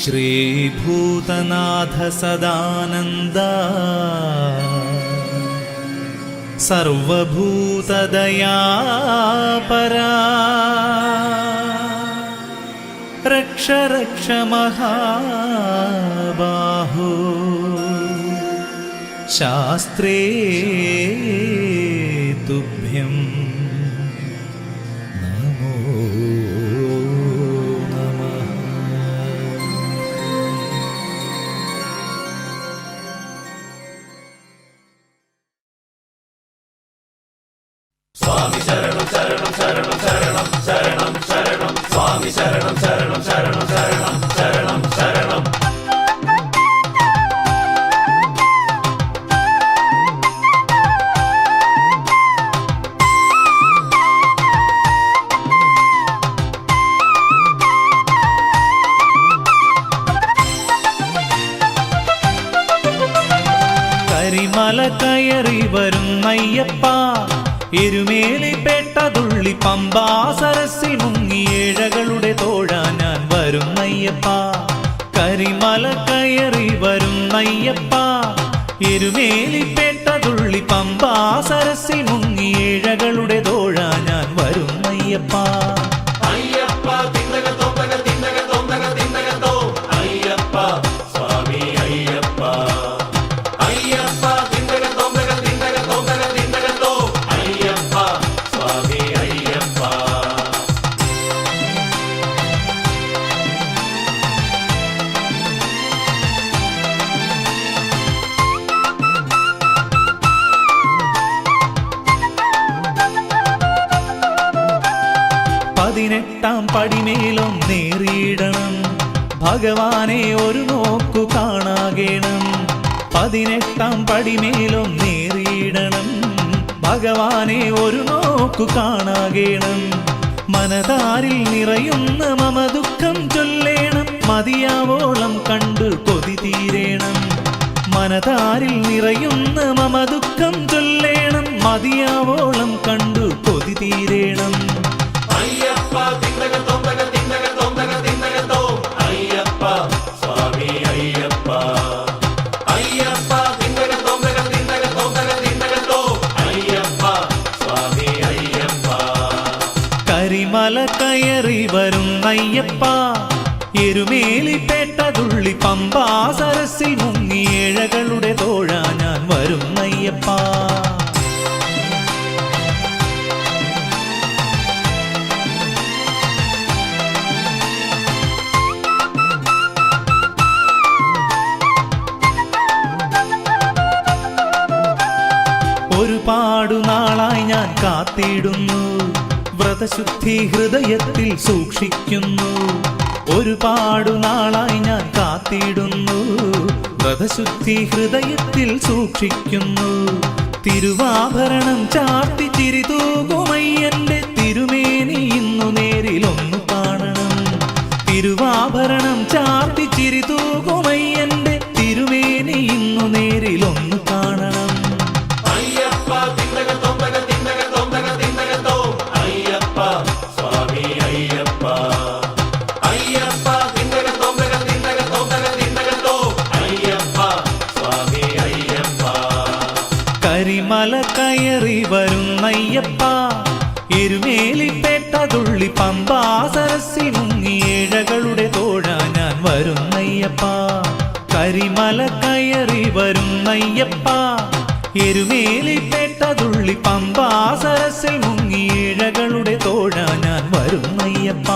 ശ്രീഭൂതനാഥ സദാനന്ദ സർവഭൂതദയാപരാ രക്ഷ രക്ഷ മഹാബാഹോ ശാസ്ത്രേ തുഭ്യം നമോ നമഃ. സ്വാമി ശരണം ശരണം ശരണം ശരണം ശരണം ശരണം സ്വാമി ശരണം ശരണം ശരണം ശരണം ശരണം ശരണം. കരിമല കയറി വരുന്നയ്യപ്പ എരുമേലിപ്പെട്ടതുള്ളി പമ്പാ സരസിൽ മുങ്ങിയേഴകളുടെ തോഴ ഞാൻ വരുന്നയ്യപ്പ. കരിമല കയറി വരുന്നയ്യപ്പ എരുമേലിപ്പെട്ടതുള്ളി പമ്പാ സരസിൽ മുങ്ങിയേഴകളുടെ തോഴ ഞാൻ വരുന്നയ്യപ്പ. അയ്യപ്പ തിന്നക തോന്നക തിന്നക തോന്നക തിന്നക തോ അയ്യപ്പ സ്വാമി അയ്യപ്പ. അയ്യപ്പ തിന്നക തോന്നക തിന്നക തോന്നക തിന്നക തോ അയ്യപ്പ സ്വാമി അയ്യപ്പ. പതിനെട്ടാം പടിമേലും നേറിയിടണം ഭഗവാനെ ഒരു നോക്കു കാണാകേണം. പതിനെട്ടാം പടിമേലും നേറിയിടണം ഭഗവാനെ ഒരു നോക്കു കാണാകേണം. മനതാരിൽ നിറയുന്ന മമ ദുഃഖം ചൊല്ലേണം മതിയാവോളം കണ്ടു കൊതി തീരേണം. മനതാരിൽ നിറയുന്ന മമ ദുഃഖം ചൊല്ലേണം മതിയാവോളം കണ്ടു കൊതി തീരേണം. അയ്യപ്പ തിന്നക തോന്നക തിന്നക തോന്നക തിന്നക തോ അയ്യപ്പ സ്വാമി അയ്യപ്പ. അയ്യപ്പ തിന്നക തോന്നക തിന്നക തോന്നക തിന്നക തോ അയ്യപ്പ സ്വാമി അയ്യപ്പ. കരിമല കയറി വരുന്നയ്യപ്പ എരുമേലിപ്പെട്ടതുള്ളി പമ്പാ സരസിൽ മുങ്ങിയേഴകളുടെ തോഴ ഞാൻ വരുന്നയ്യപ്പ. ഒരുപാടു നാളായി ഞാൻ കാത്തിടുന്നു വ്രതശുദ്ധി ഹൃദയത്തിൽ സൂക്ഷിക്കുന്നു. ഒരുപാടു നാളായി ഞാൻ കാത്തിടുന്നു വ്രതശുദ്ധി ഹൃദയത്തിൽ സൂക്ഷിക്കുന്നു. തിരുവാഭരണം ചാർത്തി ചിരി തൂകുമയ്യന്റെ തിരുമേനി ഇന്നു നേരിലൊന്നു കാണണം. തിരുവാഭരണം ചാർത്തി ചിരി തൂകുമയ്യന്റെ തിരുമേനി ഇന്നു നേരിലൊന്നു കാണണം. അയ്യപ്പ തിന്നക തോന്നക തിന്നക തോന്നക തിന്നക തോ അയ്യപ്പ സ്വാമി അയ്യപ്പ. അയ്യപ്പ തിന്നക തോന്നക തിന്നക തോന്നക തിന്നക തോ അയ്യപ്പ സ്വാമി അയ്യപ്പ. കരിമല കയറി വരുന്നയ്യപ്പ എരുമേലിപ്പെട്ടതുള്ളി പമ്പാ സരസിൽ മുങ്ങിയേഴകളുടെ തോഴ ഞാൻ വരുന്നയ്യപ്പ. കരിമല കയറി വരുന്നയ്യപ്പ എരുമേലിപ്പെട്ടതുള്ളി പമ്പാ സരസിൽ മുങ്ങിയേഴകളുടെ തോഴ ഞാൻ വരുന്നയ്യപ്പ.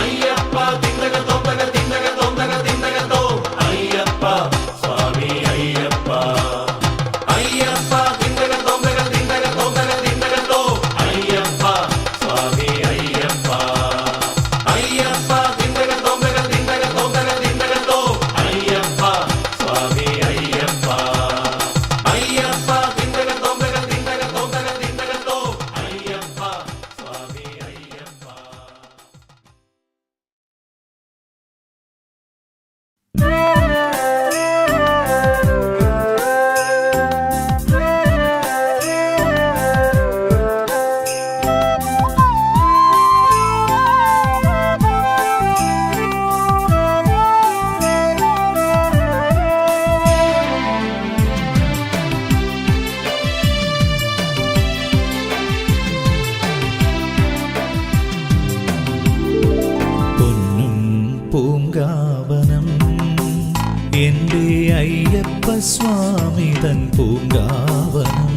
അയ്യപ്പ തിന്നക തോന്നക തിന്നക തോന്നക തിന്നക തോ അയ്യപ്പ സ്വാമി അയ്യപ്പ. അയ്യപ്പ തിന്നക തോന്നക തിന്നക തോന്നക തിന്നക തോ അയ്യപ്പ സ്വാമി അയ്യപ്പ. അയ്യപ്പ തിന്നക തോന്നക തിന്നക തോന്നക തിന്നക തോ അയ്യപ്പ സ്വാമി അയ്യപ്പ. അയ്യപ്പ തിന്നക തോന്നക തിന്നക തോന്നക തിന്നക തോ അയ്യപ്പ സ്വാമി അയ്യപ്പ. അയ്യപ്പ സ്വാമി തൻ പൂങ്കാവനം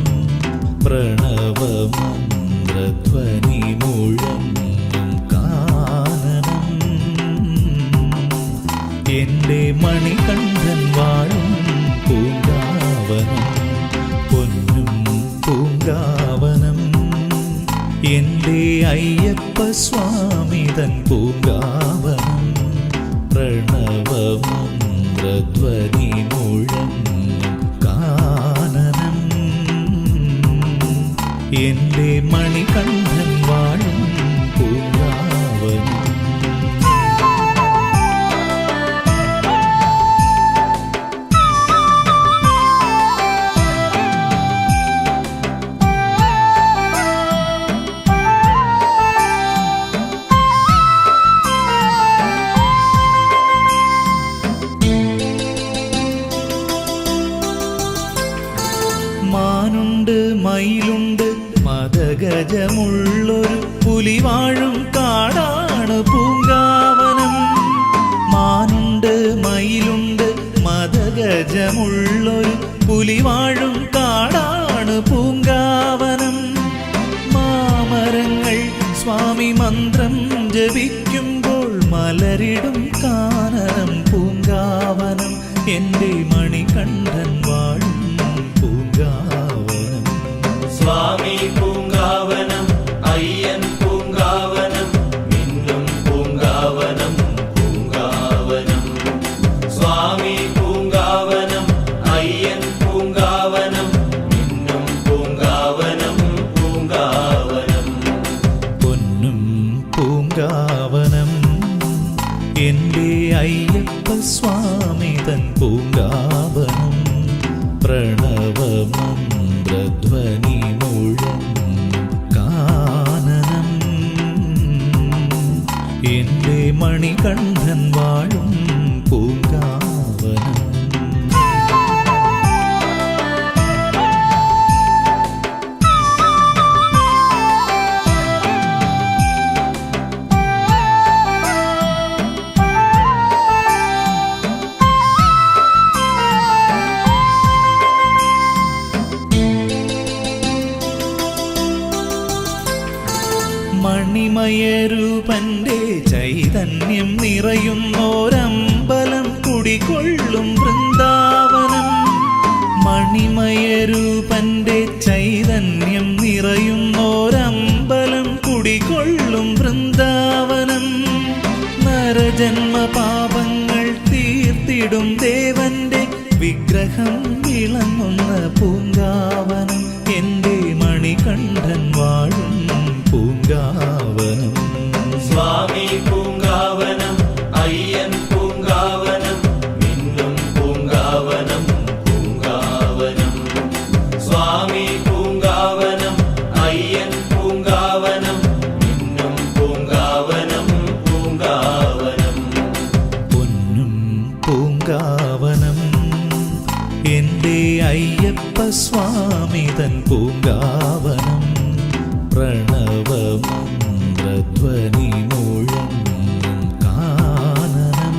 പ്രണവമന്ത്രധ്വനി മുഴങ്ങും കാനനം എൻ്റെ മണികണ്ഠൻ വാഴും പൂങ്കാവനം പൊന്നും പൂങ്കാവനം എൻ്റെ അയ്യപ്പ സ്വാമി തൻ പൂങ്കാവനം പ്രണവമന്ത്രധ്വനി മുഴങ്ങും കാനനം എൻ്റെ മണികണ്ഠൻ വാഴും പൂങ്കാവനം. മാനുണ്ട് മയിലുണ്ട് മദഗജമുള്ളൊരു പുലിവാഴും കാടാണ് പൂങ്കാവനം. മാനുണ്ട് മയിലുണ്ട് മദഗജമുള്ളൊരു പുലിവാഴും കാടാണ് പൂങ്കാവനം. മാമരങ്ങൾ സ്വാമി മന്ത്രം ജപിക്കുമ്പോൾ മലരിടും കാനനം പൂങ്കാവനം എൻ്റെ മണികണ്ഠൻ വാഴും പൂങ്കാവനം. സ്വാമി പൂങ്കാവനം അയ്യൻ പൂങ്കാവനം മിന്നും പൂങ്കാവനം പൂങ്കാവനം. സ്വാമി പൂങ്കാവനം അയ്യൻ പൂങ്കാവനം മിന്നും പൂങ്കാവനം പൂങ്കാവനം. പൊന്നും പൂങ്കാവനം എൻ്റെ അയ്യപ്പ സ്വാമി തൻ പൂങ്കാവനം പ്രണവമന്ത്രധ്വനി മുഴങ്ങും കാനനം എൻ്റെ മണികണ്ഠൻ വാഴും പൂങ്കാവനം. മണിമയരൂപന്റെ ചൈതന്യം നിറയുന്നോരമ്പലം കുടികൊള്ളും വൃന്ദാവനം. മണിമയരൂപന്റെ ചൈതന്യം നിറയുന്നോരമ്പലം കുടികൊള്ളും വൃന്ദാവനം. നരജന്മ പാപങ്ങൾ തീർത്തിടും ദേവന്റെ വിഗ്രഹം വിളങ്ങുന്ന പൂങ്കാവനം എൻ്റെ മണികണ്ഠൻ വാഴും പൂങ്കാവനം. സ്വാമി പൂങ്കാവനം അയ്യൻ പൂങ്കാവനം മിന്നും പൂങ്കാവനം പൂങ്കാവനം. സ്വാമി പൂങ്കാവനം അയ്യൻ പൂങ്കാവനം മിന്നും പൂങ്കാവനം പൂങ്കാവനം. പൊന്നും പൂങ്കാവനം എൻ്റെ അയ്യപ്പ സ്വാമി തൻ പൂങ്കാവനം പ്രണവമന്ത്രധ്വനി മുഴങ്ങും കാനനം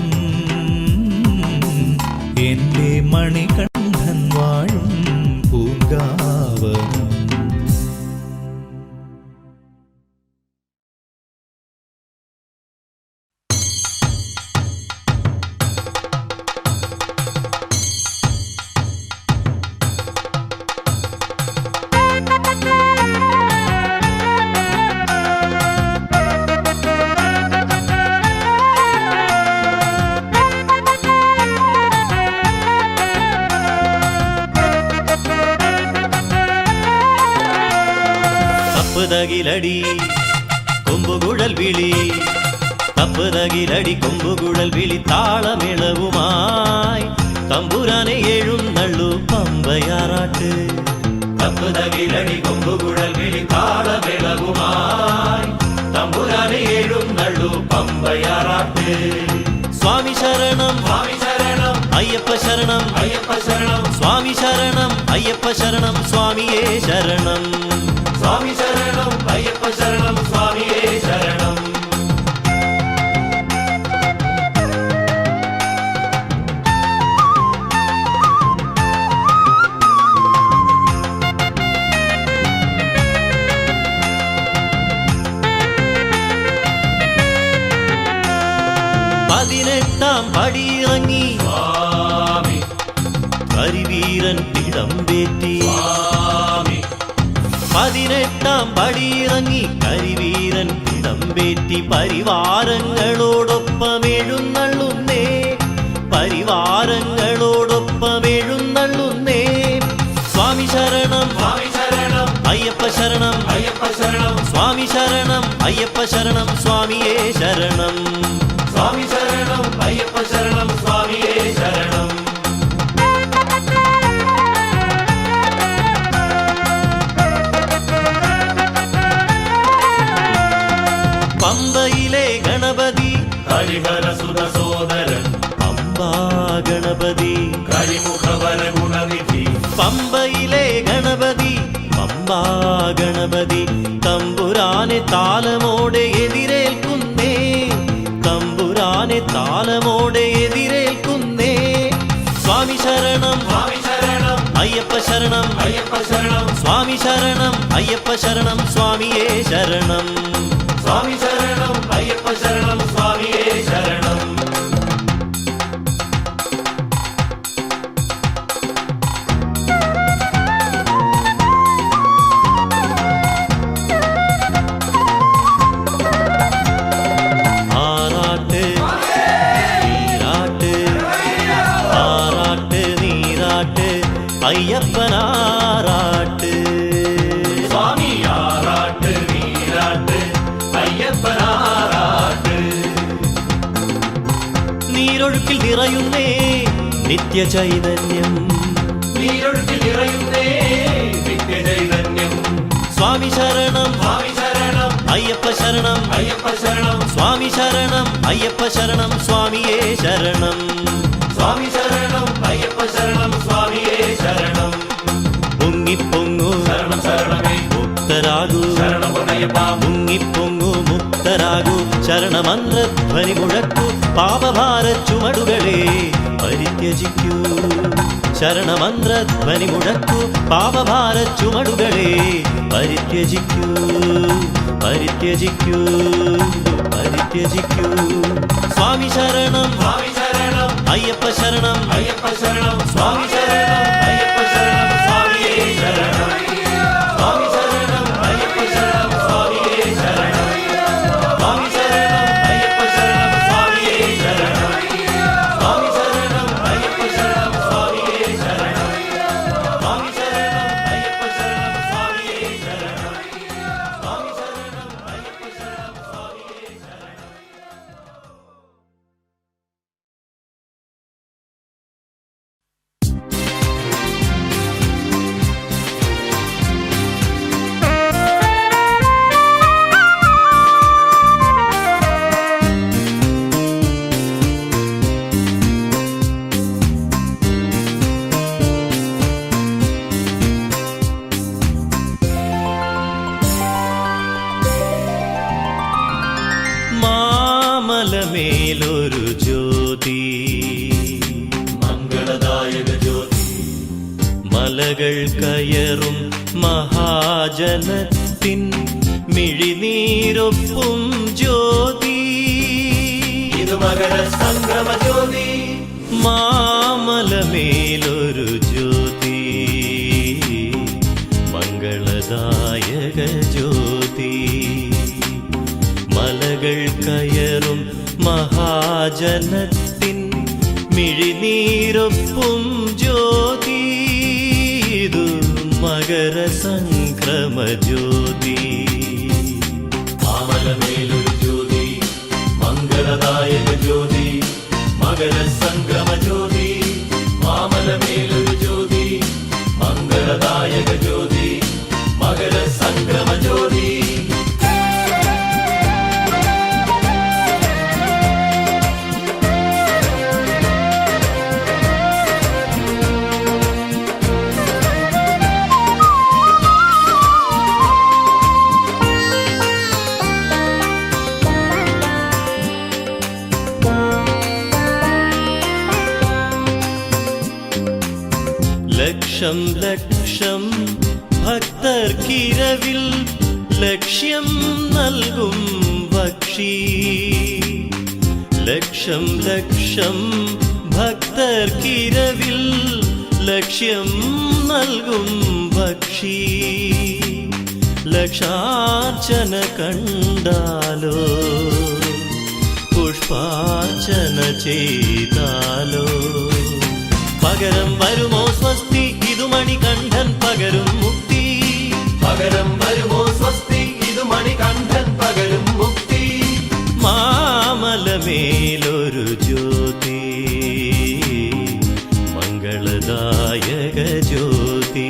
എൻ്റെ മണികണ്ഠൻ വാഴും പൂങ്കാവനം. തപ്പുതകിലടി കൊമ്പുകുഴൽ വിളി തപ്പുതകിലടി കൊമ്പുകുഴൽ വിളി താളമിളവുമായി തമ്പുരാനെ എഴുന്നള്ളു പമ്പയാറാട്ട്. തപ്പുതകിലടി കൊമ്പുകുഴൽ വിളി താളമിളവുമായി തമ്പുരാനെ എഴുന്നള്ളു പമ്പയാറാട്ട്. സ്വാമി ശരണം സ്വാമി ശരണം അയ്യപ്പ ശരണം അയ്യപ്പ ശരണം സ്വാമി ശരണം അയ്യപ്പ ശരണം സ്വാമിയേ ശരണം. സ്വാമി ശരണം അയ്യപ്പ ശരണം സ്വാമിയേ ശരണം. 18-ാം പടിയിറങ്ങി സ്വാമി കരിവീരൻ തിടമ്പേറ്റി. 18-ാം പടിയിറങ്ങി കരിവീരൻ തിടമ്പേറ്റി. പരിവാരങ്ങളോടൊപ്പം എഴുന്നള്ളുന്നേ, പരിവാരങ്ങളോടൊപ്പം എഴുന്നള്ളുന്നേ. സ്വാമി ശരണം സ്വാമി ശരണം അയ്യപ്പ ശരണം അയ്യപ്പ ശരണം സ്വാമി ശരണം അയ്യപ്പ ശരണം സ്വാമിയേ ശരണം. സ്വാമി ശരണം അയ്യപ്പ ശരണം സ്വാമിയേ ശരണം. പമ്പയിലെ ഗണപതി ഹരിഹര സുത സോദരൻ പമ്പാ ഗണപതി കരിമുഖവര ഗുണനിധി. പമ്പയിലെ ഗണപതി പമ്പാ ഗണപതി തമ്പുരാനെ താളമോടെ എതിരേൽക്കുന്നേ, തമ്പുരാനെ താളമോടെ എതിരേൽക്കുന്നേ. സ്വാമി ശരണം സ്വാമി ശരണം അയ്യപ്പ ശരണം അയ്യപ്പ ശരണം സ്വാമി ശരണം അയ്യപ്പ ശരണം സ്വാമിയേ ശരണം. സ്വാമി ശരണം അയ്യപ്പ ശരണം സ്വാമിയേ ശരണം. ആറാട്ട് നീരാട്ട് ആറാട്ട് നീരാട്ട് അയ്യപ്പനാറാട്ട്. സ്വാമി ആറാട്ട് നീരാട്ട് അയ്യപ്പനാറാട്ട്. നീരൊഴുക്കിൽ നിറയുന്നേ നിത്യചൈതന്യം, നീരൊഴുക്കിൽ നിറയുന്നേ നിത്യചൈതന്യം. സ്വാമി ശരണം സ്വാമി ശരണം അയ്യപ്പ ശരണം അയ്യപ്പ ശരണം സ്വാമി ശരണം അയ്യപ്പ ശരണം സ്വാമിയേ ശരണം. സ്വാമി ശരണം അയ്യപ്പ ശരണം സ്വാമിയേ ശരണം. മുങ്ങിപ്പൊങ്ങു ശരണം ശരണമേ മുക്തരാകൂ, ശരണം പൊന്നയ്യപ്പ. മുങ്ങിപ്പൊങ്ങു മുക്തരാകൂ, ശരണമന്ത്രധ്വനി മുഴക്കൂ, പാപഭാര ചുമടുകളെ പരിത്യജിക്കൂ. ശരണമന്ത്രധ്വനി മുഴക്കൂ, പാപഭാര ചുമടുകളെ പരിത്യജിക്കൂ, പരിത്യജിക്കൂ, പരിത്യജിക്കൂ. സ്വാമി ശരണം സ്വാമി ശരണം അയ്യപ്പ ശരണം അയ്യപ്പ ശരണം സ്വാമി ശരണം അയ്യപ്പ ശരണം സ്വാമിയേ ശരണം. സ്വാമി ശരണം അയ്യപ്പ ശരണം സ്വാമിയേ ശരണം. സ്വാമി ശരണം അയ്യപ്പ ശരണം സ്വാമിയേ ശരണം. സ്വാമി ശരണം അയ്യപ്പ ശരണം സ്വാമിയേ ശരണം. സ്വാമി ശരണം അയ്യപ്പ ശരണം സ്വാമിയേ ശരണം. സ്വാമി ശരണം അയ്യപ്പ ശരണം സ്വാമിയേ ശരണം. മാമലമേലൊരു ജ്യോതി, മംഗളദായക ജ്യോതി, മലകൾ കയറും മഹാജനത്തിൻ മിഴിനീരൊപ്പും ജ്യോതി. ഇത് മകര സംക്രമ ജ്യോതി. മാമലമേലൊരു ജ്യോതി, മംഗളദായക ജ്യോതി, മലകൾ കയറും മഹാജനത്തിൻ മിഴിനീരൊപ്പും ജ്യോതി. ഇതു മകര സംക്രമ ജ്യോതി. മാമലമേലൊരു ജ്യോതി, മംഗളദായക ജ്യോതി, മകര സംക്രമ ജ്യോതി. മാമലമേലൊരു ജ്യോതി, മംഗളദായക ജ്യോതി, മകര സംക്രമ ജ്യോതി. ലക്ഷം ലക്ഷം ഭക്തർക്കിരവിൽ ലക്ഷ്യം നൽകും വക്ഷി. ലക്ഷ ലക്ഷം ലക്ഷം ഭക്തർക്കിരവിൽ ലക്ഷ്യം നൽകും ഭക്ഷി ലക്ഷാർച്ചന കണ്ടാലോ പുഷ്പാർച്ചന ചെയ്താലോ പകരം വരുമോ സ്വസ്തി ഇതു മണികണ്ഠൻ പകരും മുക്തി പകരം വരുമോ സ്വസ്തി ഇതു മണികണ്ഠൻ പകരും മുക്തി മാമലമേലൊരു ജ്യോതി മംഗളദായക ജ്യോതി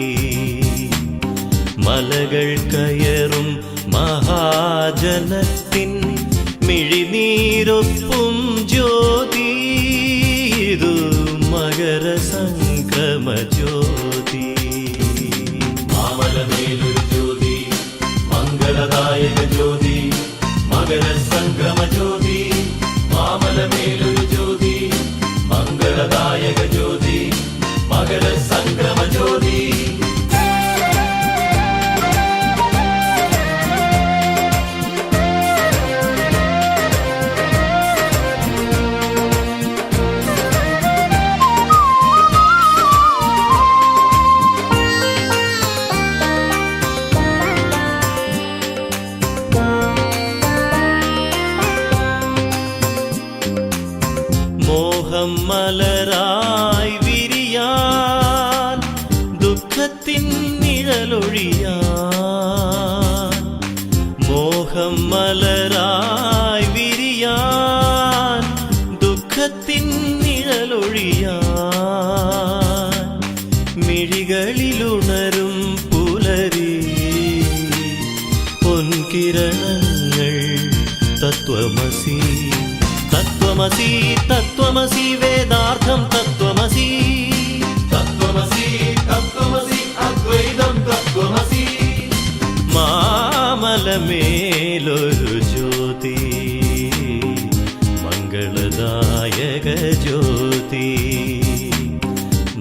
മലകൾ കയറും മഹാജനത്തിൻ മിഴിനീരൊപ്പും ജ്യോതി ഇതു മകര സംക്രമ ജ്യോതി മാമലമേലൊരു ജ്യോതി മംഗളദായക ജ്യോതി മകര സംക്രമ ജ്യോതി മാമലമേലൊരു ജ്യോതി മംഗളദായക ജ്യോതി മകര സംക്രമ ജ്യോതി മോഹം മലരായി വിരിയാൻ ദുഃഖത്തിൻ നിഴലൊഴിയാൻ മോഹം മലരായി വിരിയാൻ ദുഃഖത്തിൻ നിഴലൊഴിയാൻ മിഴികളിലുണരും പുലരി പൊൻകിരണങ്ങൾ തത്വമസി തത്വമസി തത്വമസി വേദാർത്ഥം തത്വമസി തത്വമസി തത്വമസി അദ്വൈതം തത്വമസി മാമലമേലൊരു ജ്യോതി മംഗളദായക ജ്യോതി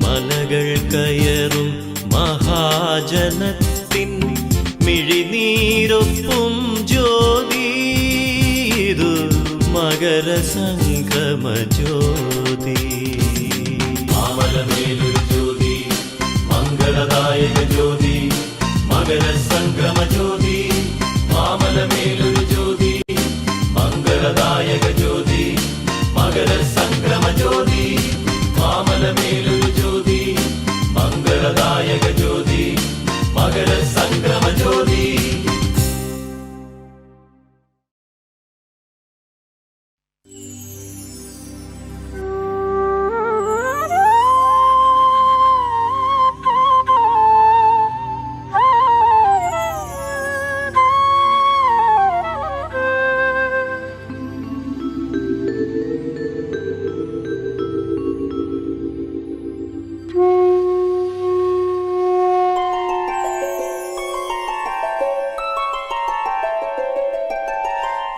മലകൾ കയറും മഹാജനത്തിൻ മിഴിനീരൊപ്പും ജ്യോതി ഇതു മകര സംക്രമ ജ്യോതി മാമലമേലൊരു ജ്യോതി മംഗളദായക ജ്യോതി മകര സംക്രമ ജ്യോതി മാമലമേലൊരു ജ്യോതി മംഗളദായക ജ്യോതി മകര സംക്രമ ജ്യോതി മാമലമേലൊരു ജ്യോതി മംഗളദായക ജ്യോതി മകര സംക്രമ ജ്യോതി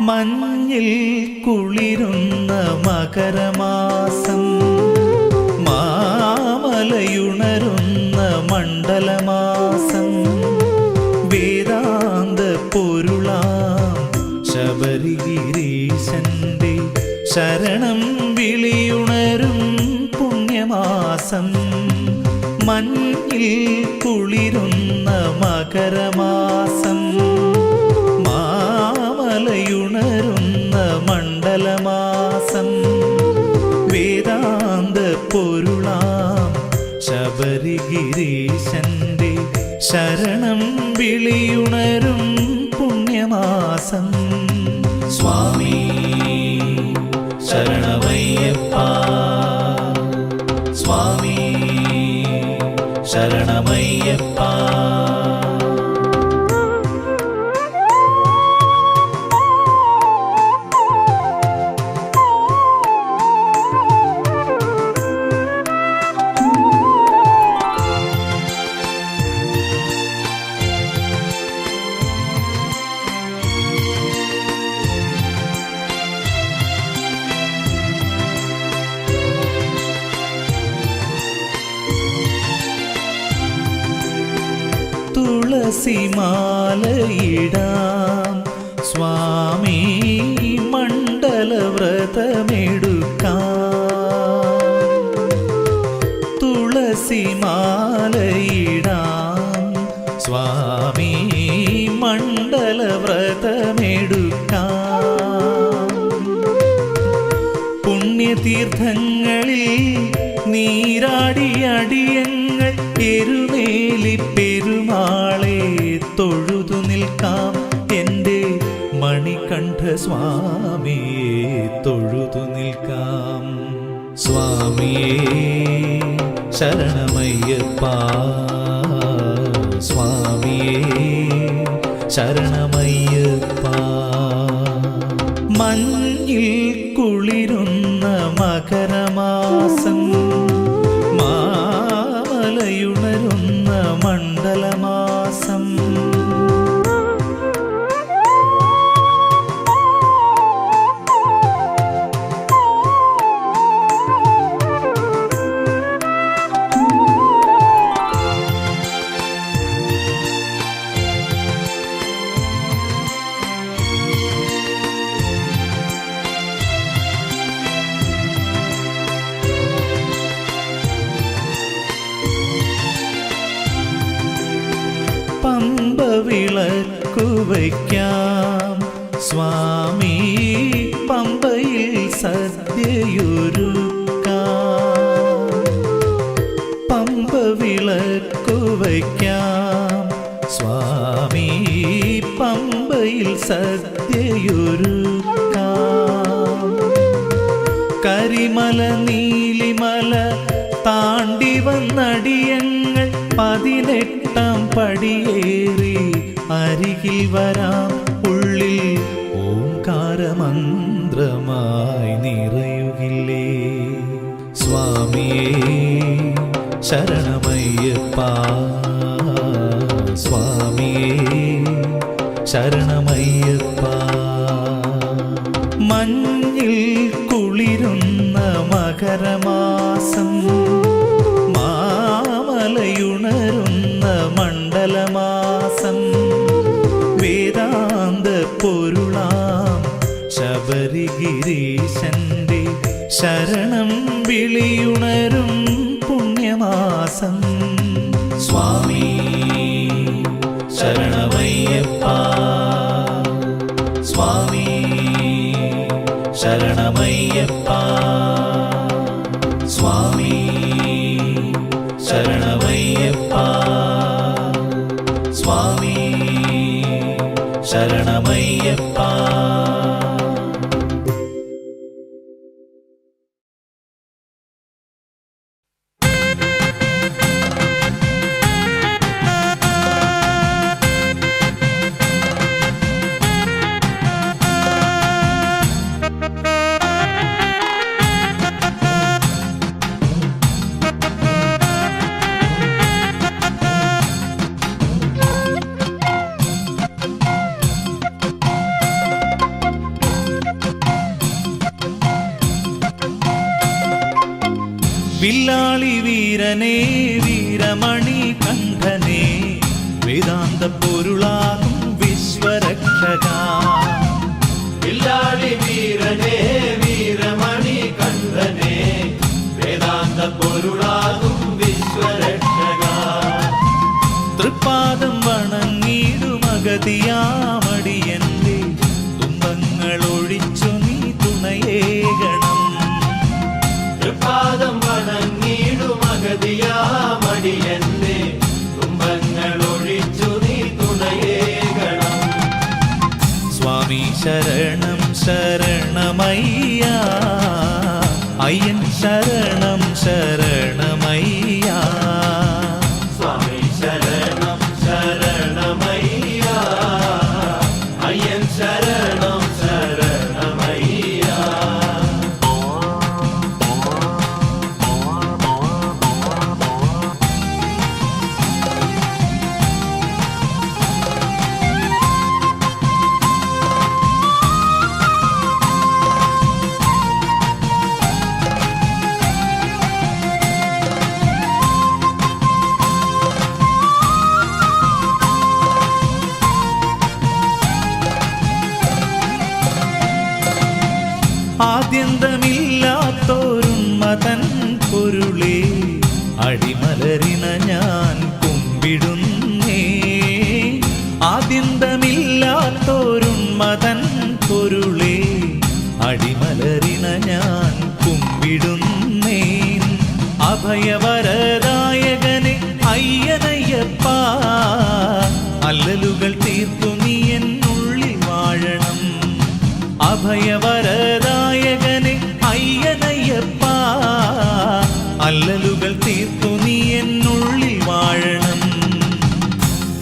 മഞ്ഞിൽ കുളിരുന്ന മകരമാസം മാമലയുണരുന്ന മണ്ഡലമാസം വേദാന്ത പൊരുളാം ശബരിഗിരീശന്റെ ശരണം വിളിയുണരും പുണ്യമാസം മഞ്ഞിൽ കുളിരുന്ന മകരമാസം മാമലയുണരുന്ന മണ്ഡലമാസം വേദാന്ത പൊരുളാം ശബരിഗിരീശന്റെ ശരണം വിളിയുണരും പുണ്യമാസം സ്വാമി ശരണമയ്യപ്പ സ്വാമി ശരണമയ്യപ്പ തുളസിമാലയിടാം സ്വാമി മണ്ഡലവ്രതമെടുക്കാം പുണ്യതീർത്ഥങ്ങളിൽ നീരാടിയടിയങ്ങൾ എരുമേലി പെരുമാളെ തൊഴുതു നിൽക്കാം. എൻ്റെ മണികണ്ഠ സ്വാമിയെ തൊഴുതു നിൽക്കാം. സ്വാമിയേ ശരണമയ്യപ്പ, സ്വാമിയേ ശരണമയ്യപ്പ. മഞ്ഞിൽ കുളിരുന്ന മകരമാസം, മാമലയുണരുന്ന മണ്ഡലമാസം, പമ്പ വിളക്കു വയ്ക്കാം. സ്വാമി പമ്പയിൽ സദ്യയൊരുക്കാം. പമ്പ വിളക്കു വയ്ക്കാം. സ്വാമി പമ്പയിൽ സദ്യയൊരുക്കാം. കരിമല നീലിമല താണ്ടി വന്നടിയങ്ങൾ 18 പടിയേറി അരികിൽ വരാം. ഉള്ളിൽ ഓംകാരമന്ത്രമായി നിറയുകില്ലേ. സ്വാമിയേ ശരണമയ്യപ്പ, സ്വാമിയേ ശരണമയ്യപ്പ. മഞ്ഞിൽ കുളിരുന്ന മകരമാസം, മാമലയുണരുന്ന മണ്ഡലമാസം, വേദാന്ത പൊരുളാം ശബരിഗിരീശന്റെ ശരണം വിളിയുണരും പുണ്യമാസം. സ്വാമി ശരണമയ്യപ്പ, സ്വാമി ശരണമയ്യപ്പ, സ്വാമി ശരണമയ്യപ്പ, സ്വാമി ശരണമയ്യപ്പ. വില്ലാളി വീരനേ വീരമണി കണ്ഠനേ, വേദാന്ത പൊരുളാകും വിശ്വരക്ഷക. വില്ലാളി വീരനേ വീരമണി കണ്ഠനേ, വേദാന്ത പൊരുളാകും വിശ്വരക്ഷക. തൃപ്പാദം വണങ്ങിടുമഗതിയാമടിയന്റെ തുമ്പങ്ങളൊഴിച്ചു നീ തുണയേകണം. തൃപ്പാദം വണങ്ങിടുമഗതിയാമടിയന്റെ തുമ്പങ്ങളൊഴിച്ചു നീ തുണയേകണം. സ്വാമി ശരണം ശരണമയ്യ, അയ്യൻ ശരണം ശരണമയ്യ. സ്വാമി ശരണം ശരണമയ്യ, അയ്യൻ ശരണം ശരണമയ്യ. ആദ്യന്തമില്ലാത്തോരുന്മതൻ പൊരുളേ, അടിമലരിന ഞാൻ കുമ്പിടുന്നേ. ആദ്യന്തമില്ലാത്തോരുന്മതൻ പൊരുളേ, അടിമലരിന ഞാൻ അഭയവരദായകനെ അയ്യനയ്യപ്പ അല്ലലുകൾ തീർത്തു നീ എന്നുള്ളിൽ വാഴണം. അഭയവരദായകനെ അയ്യനയ്യപ്പ അല്ലലുകൾ തീർത്തു നീ എന്നുള്ളിൽ വാഴണം.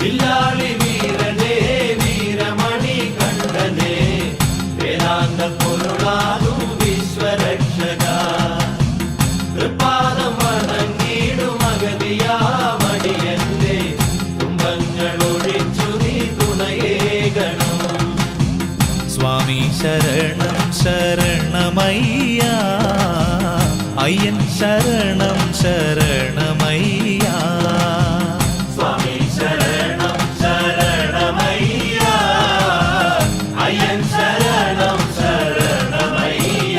വില്ലാളി വീരനേ വീരമണി കണ്ഠനേ വേദാന്ത പൊരുളാകും വിശ്വരക്ഷക തൃപ്പാദം വണങ്ങിടും അഗതിയാമടിയന്റെ തുമ്പങ്ങളൊഴിച്ചു നീ തുണയേകണം. സ്വാമി ശരണം ശരണമയ്യ അയ്യൻ ശരണം ശരണമയ്യ. സ്വാമി ശരണം ശരണമയ്യ അയ്യൻ ശരണം ശരണമയ്യ.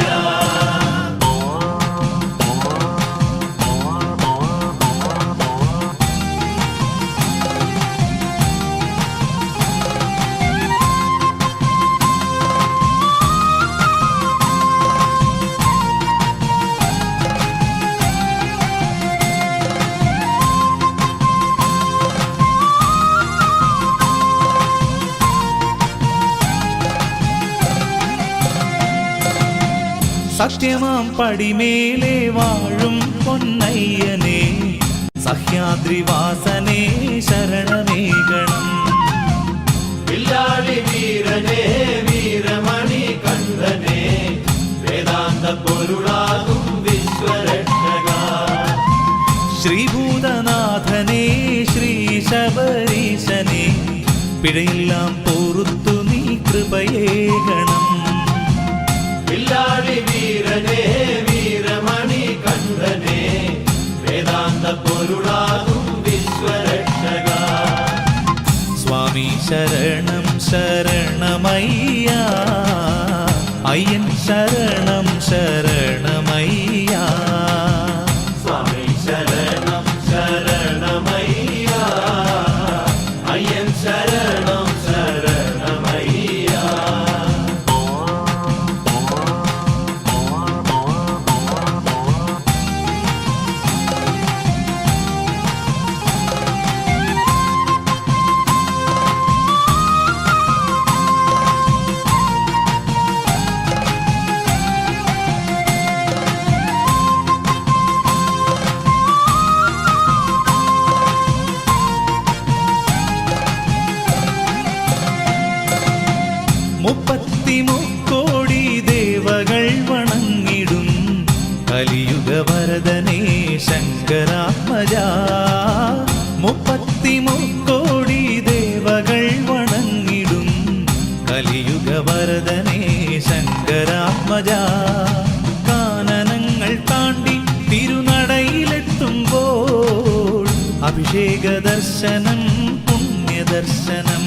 സത്യമാം പടിമേലെ വാഴും പൊന്നയ്യനെ സഹ്യാദ്രിവാസനെ ശരണമേകണം. വില്ലാളി വീരനേ വീരമണി കണ്ഠനേ വേദാന്ത പൊരുളാകും വിശ്വരക്ഷക ശ്രീഭൂതനാഥനെ ശ്രീ ശബരീശനെ പിഴയെല്ലാം പൊറുത്തു നീ കൃപയേകണം. വില്ലാളി വീരനേ വീരമണി കണ്ഠനേ വേദാന്ത പൊരുളാകും വിശ്വരക്ഷക സ്വാമി ശരണം ശരണമയ്യ അയ്യൻ ശരണം ശരണമയ്യ. സ്വാമി ശരണം ശരണമയ്യ അയ്യൻ ശരണം ശരണമയ്യ. മുപ്പത്തിമുക്കോടി ദേവകൾ വണങ്ങിടും കലിയുഗവരദനേ ശങ്കരാത്മജ. മുപ്പത്തിമുക്കോടി ദേവകൾ വണങ്ങിടും കലിയുഗവരദനേ ശങ്കരാത്മജ. കാനനങ്ങൾ താണ്ടി തിരുനടയിലെത്തുമ്പോൾ അഭിഷേക ദർശനം പുണ്യദർശനം.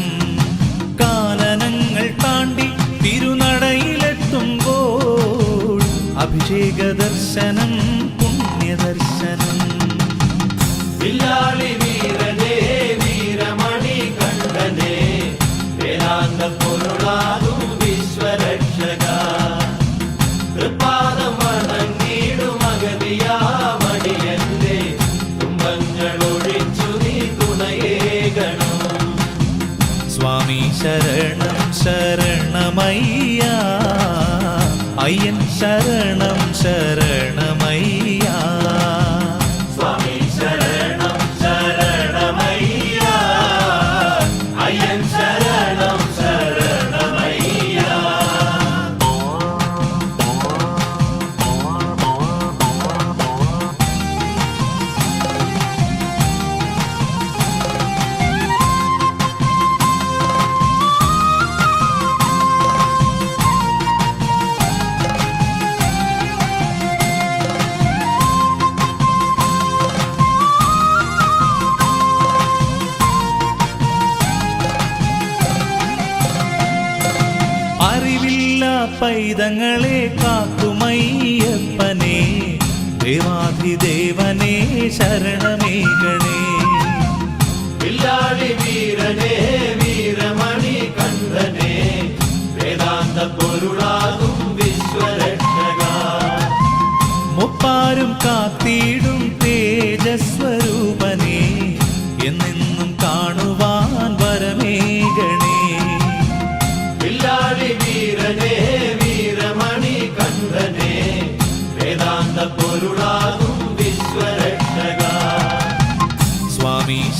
കാനനങ്ങൾ താണ്ടി തിരുനടയിലെത്തുമ്പോൾ അഭിഷേക ദർശനം പുണ്യദർശനം. വില്ലാളി വീരനേ വീരമണി കണ്ഠനേ വേദാന്ത പൊരുളാകും വിശ്വരക്ഷക തൃപ്പാദം വണങ്ങിടും അഗതിയാമടിയന്റെ തുമ്പങ്ങളൊഴിച്ചു നീ തുണയേകണം. സ്വാമി ശരണം ശരണമയ്യ അയ്യൻ ശരണം ശരണമയ്യ. സ്വാമി ശരണം ശരണമയ്യ അയ്യൻ ശരണം ശരണമയ്യ. അറിവില്ല പൈതങ്ങളെ കാക്കുമയ്യപ്പനെ ദേവാധിദേവനെ ശരണമേകണേ. വില്ലാളി വീരനേ വീരമണി കണ്ഠനേ വേദാന്ത പൊരുളാകും വിശ്വരക്ഷക മുപ്പാരും കാത്തിടും തേ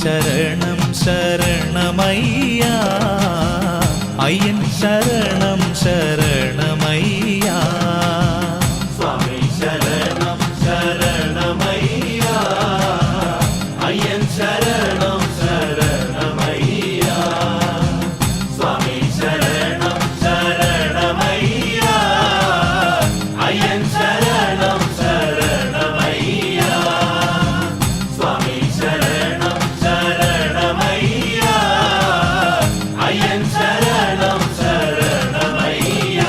ശരണം ശരണമയ്യ അയ്യൻ ശരണം ശരണമയ്യ സ്വാമി ശരണം ശരണമയ്യ അയ്യൻ ശരണം ശരണമയ്യ സ്വാമി ശരണം ശരണമയ്യ അയ്യൻ ശരണം ശരണമയ്യ സ്വാമി ശരണം ശരണമയ്യ അയ്യൻ ശരണം ശരണമയ്യ.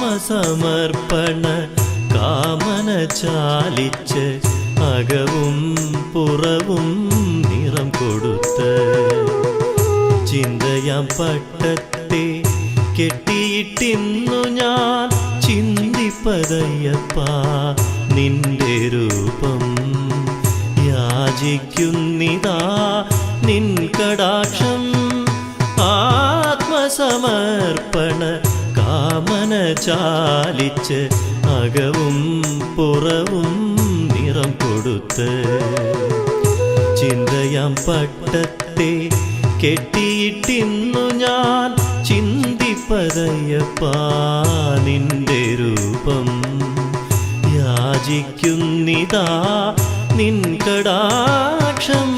ആത്മസമർപ്പണ കാമന ചാലിച്ച് അകവും പുറവും നിറം കൊടുത്ത് ചിന്തയാം പട്ടത്തെ കെട്ടിയിട്ടിന്നു ഞാൻ ചിന്തിപ്പതയ്യപ്പ നിന്റെ രൂപം യാചിക്കുന്നിതാ നിൻ കടാക്ഷം ആത്മസമർപ്പണ കാമന ചാലിച്ച് അകവും പുറവും നിറം കൊടുത്ത് ചിന്തയാം പട്ടത്തെ കെട്ടിയിട്ടിന്നു ഞാൻ ചിന്തിപ്പതയ്യപ്പ നിന്റെ രൂപം യാചിക്കുന്നിതാ നിൻ കടാക്ഷം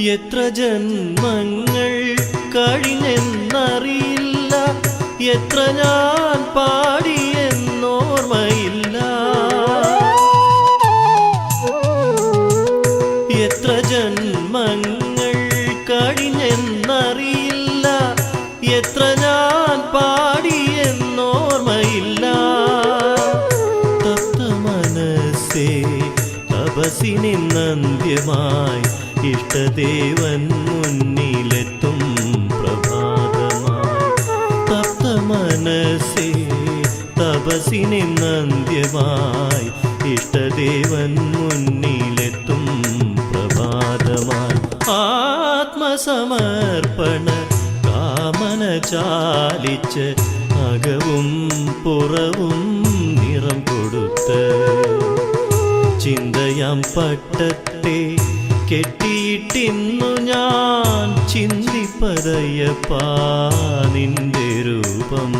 എത്ര ജന്മങ്ങൾ കഴിഞ്ഞെന്നറിയില്ല എത്ര ഞാൻ പാടിയെന്നോർമ്മയില്ല എത്ര ജന്മങ്ങൾ കഴിഞ്ഞെന്നറിയില്ല എത്ര ഞാൻ പാടിയെന്നോർമ്മയില്ല തപ്ത മനസ്സേ തപസ്സിനിന്നന്ത്യമായി ഇഷ്ടദേവൻ മുന്നിലെത്തും പ്രഭാതമായി തപ്ത മനസ്സേ തപസ്സിനിന്നന്ത്യമായി ഇഷ്ടദേവൻ മുന്നിലെത്തും പ്രഭാതമായി ആത്മസമർപ്പണ കാമന ചാലിച്ച് അകവും പുറവും നിറം കൊടുത്ത് ചിന്തയാം പട്ടത്തെ കെട്ടിയിട്ടിന്നു ഞാൻ ചിന്തിപ്പതയ്യപ്പ നിന്റെ രൂപം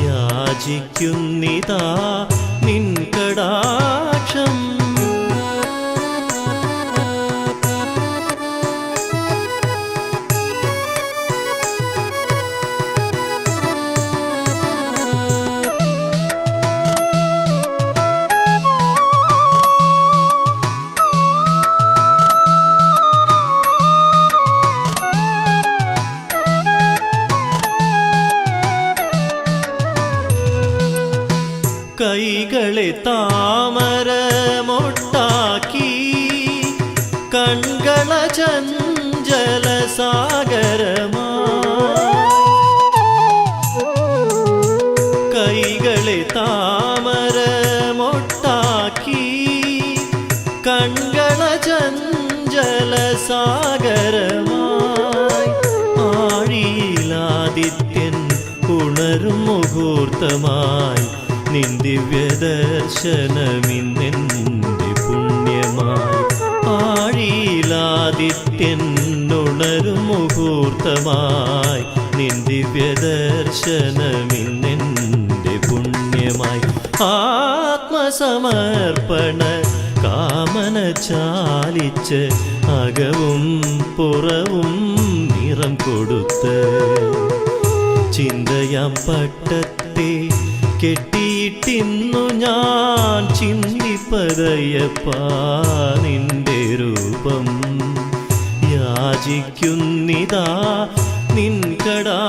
യാചിക്കുന്നിതാ നിൻ കടാക്ഷം കൈകളെ താമര മൊട്ടാക്കി കൺകള ചഞ്ചല സാഗരമാ കൈകളെ താമര മൊട്ടാക്കി കൺകള ചഞ്ചല സാഗരമായി ആഴിയിലാദിത്യൻ ഉണരും മുഹൂർത്തമായി നിൻ ദിവ്യദർശനമിന്നെൻ്റെ പുണ്യമായി ആഴിയിലാദിത്യൻ ഉണരും മുഹൂർത്തമായി നിൻ ദിവ്യദർശനമിന്നെൻ്റെ പുണ്യമായി ആത്മസമർപ്പണ കാമന ചാലിച്ച് അകവും പുറവും നിറം കൊടുത്ത് ചിന്തയാം പട്ടത്തെ കെട്ടിയിട്ടിൻ കണ്ടതയ്യപ്പ നിന്റെ രൂപം യാചിക്കുന്നിതാ നിൻ കടാ